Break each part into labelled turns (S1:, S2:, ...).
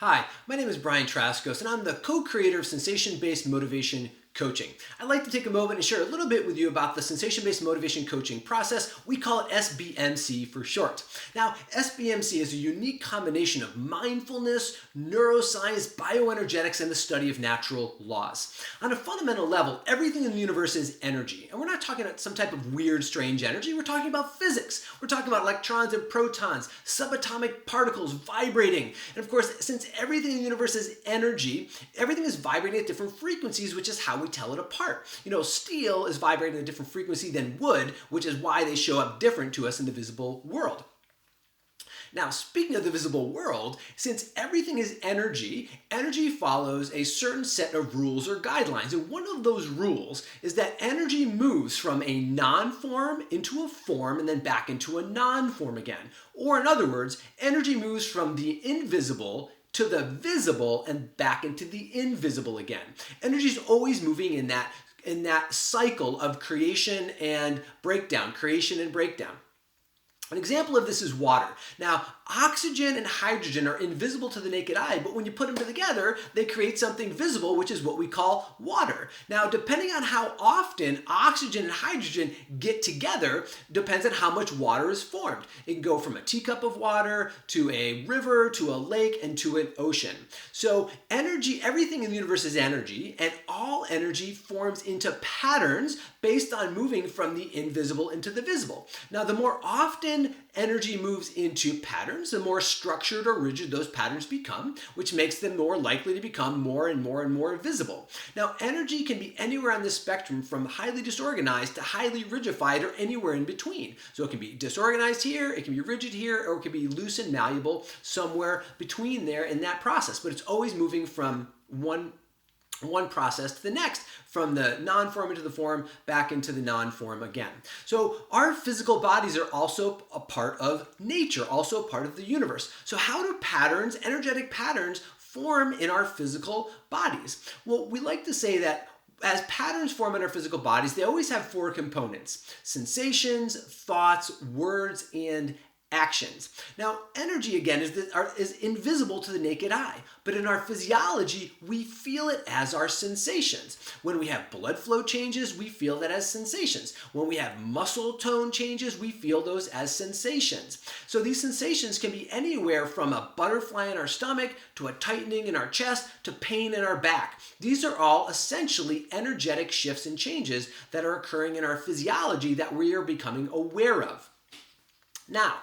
S1: Hi, my name is Brian Traskos, and I'm the co-creator of Sensation-Based Motivation Coaching. I'd like to take a moment and share a little bit with you about the Sensation-Based Motivation Coaching process. We call it SBMC for short. Now, SBMC is a unique combination of mindfulness, neuroscience, bioenergetics, and the study of natural laws. On a fundamental level, everything in the universe is energy. And we're not talking about some type of weird, strange energy. We're talking about physics. We're talking about electrons and protons, subatomic particles vibrating. And of course, since everything in the universe is energy, everything is vibrating at different frequencies, which is how we tell it apart. You know, steel is vibrating at a different frequency than wood, which is why they show up different to us in the visible world. Now, speaking of the visible world, since everything is energy, energy follows a certain set of rules or guidelines. And one of those rules is that energy moves from a non-form into a form and then back into a non-form again. Or in other words, energy moves from the invisible to the visible and back into the invisible again. Energy is always moving in that cycle of creation and breakdown, creation and breakdown. An example of this is water. Now, oxygen and hydrogen are invisible to the naked eye, but when you put them together, they create something visible, which is what we call water. Now, depending on how often oxygen and hydrogen get together, depends on how much water is formed. It can go from a teacup of water to a river to a lake and to an ocean. So energy, everything in the universe is energy, and all energy forms into patterns based on moving from the invisible into the visible. Now, the more often energy moves into patterns, the more structured or rigid those patterns become, which makes them more likely to become more and more and more visible. Now, energy can be anywhere on the spectrum from highly disorganized to highly rigidified or anywhere in between. So it can be disorganized here, it can be rigid here, or it can be loose and malleable somewhere between there in that process. But it's always moving from one process to the next, from the non-form into the form, back into the non-form again. So our physical bodies are also a part of nature, also a part of the universe. So how do patterns, energetic patterns, form in our physical bodies? Well, we like to say that as patterns form in our physical bodies, they always have four components: sensations, thoughts, words, and actions. Now, energy, again, is invisible to the naked eye, but in our physiology, we feel it as our sensations. When we have blood flow changes, we feel that as sensations. When we have muscle tone changes, we feel those as sensations. So these sensations can be anywhere from a butterfly in our stomach to a tightening in our chest to pain in our back. These are all essentially energetic shifts and changes that are occurring in our physiology that we are becoming aware of. Now,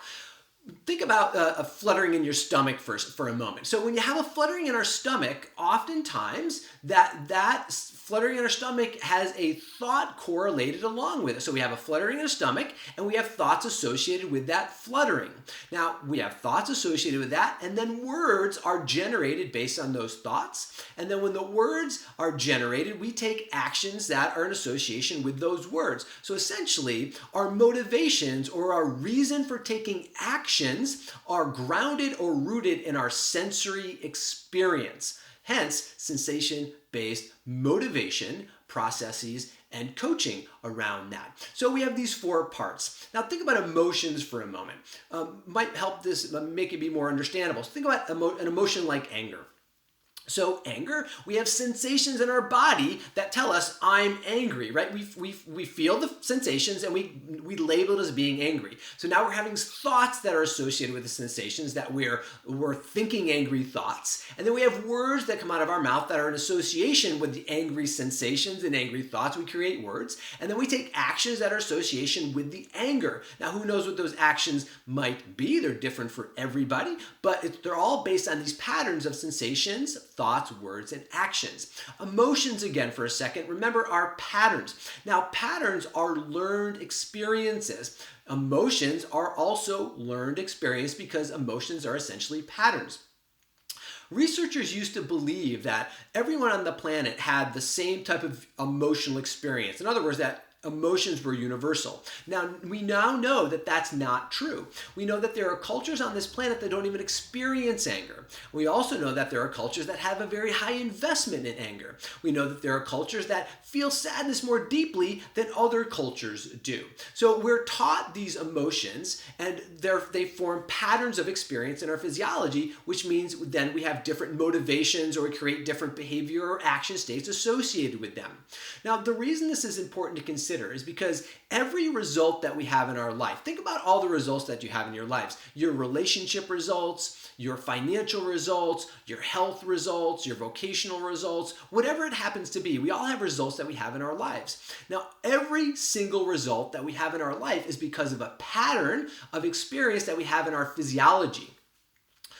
S1: think about a fluttering in your stomach for a moment. So when you have a fluttering in our stomach, oftentimes that fluttering in our stomach has a thought correlated along with it. So we have a fluttering in our stomach, and we have thoughts associated with that fluttering. Now, we have thoughts associated with that, and then words are generated based on those thoughts. And then when the words are generated, we take actions that are in association with those words. So essentially, our motivations or our reason for taking actions are grounded or rooted in our sensory experience. Hence, sensation-based motivation processes and coaching around that. So we have these four parts. Now think about emotions for a moment. Might help this make it be more understandable. So think about an emotion like anger. So anger, we have sensations in our body that tell us I'm angry, right? We feel the sensations and we label it as being angry. So now we're having thoughts that are associated with the sensations that we're thinking angry thoughts. And then we have words that come out of our mouth that are in association with the angry sensations and angry thoughts. We create words. And then we take actions that are association with the anger. Now who knows what those actions might be? They're different for everybody, but they're all based on these patterns of sensations, thoughts, words, and actions. Emotions, again, for a second, remember, are patterns. Now, patterns are learned experiences. Emotions are also learned experience because emotions are essentially patterns. Researchers used to believe that everyone on the planet had the same type of emotional experience. In other words, that emotions were universal. Now, we now know that that's not true. We know that there are cultures on this planet that don't even experience anger. We also know that there are cultures that have a very high investment in anger. We know that there are cultures that feel sadness more deeply than other cultures do. So we're taught these emotions, and they form patterns of experience in our physiology, which means then we have different motivations or we create different behavior or action states associated with them. Now, the reason this is important to consider is because every result that we have in our life, think about all the results that you have in your lives, your relationship results, your financial results, your health results, your vocational results, whatever it happens to be, we all have results that we have in our lives. Now, every single result that we have in our life is because of a pattern of experience that we have in our physiology.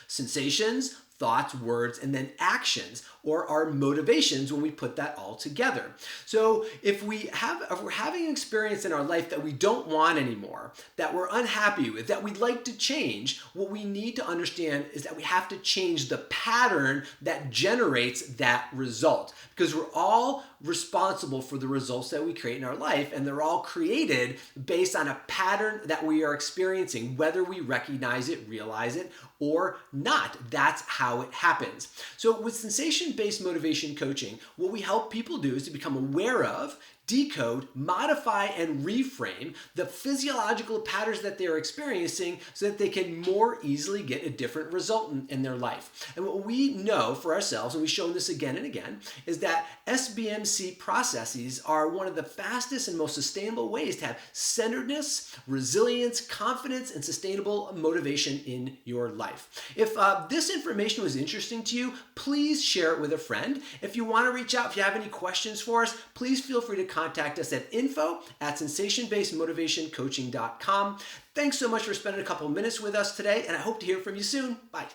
S1: Sensations, thoughts, words, and then actions, or our motivations when we put that all together. So if we're having an experience in our life that we don't want anymore, that we're unhappy with, that we'd like to change, what we need to understand is that we have to change the pattern that generates that result. Because we're all responsible for the results that we create in our life, and they're all created based on a pattern that we are experiencing, whether we recognize it, realize it, or not. That's how it happens. So with sensation-based motivation coaching, what we help people do is to become aware of, decode, modify, and reframe the physiological patterns that they're experiencing so that they can more easily get a different result in their life. And what we know for ourselves, and we've shown this again and again, is that SBMC processes are one of the fastest and most sustainable ways to have centeredness, resilience, confidence, and sustainable motivation in your life. If this information was interesting to you, please share it with a friend. If you want to reach out, if you have any questions for us, please feel free to contact us at info@sensationbasedmotivationcoaching.com. Thanks so much for spending a couple minutes with us today, and I hope to hear from you soon. Bye.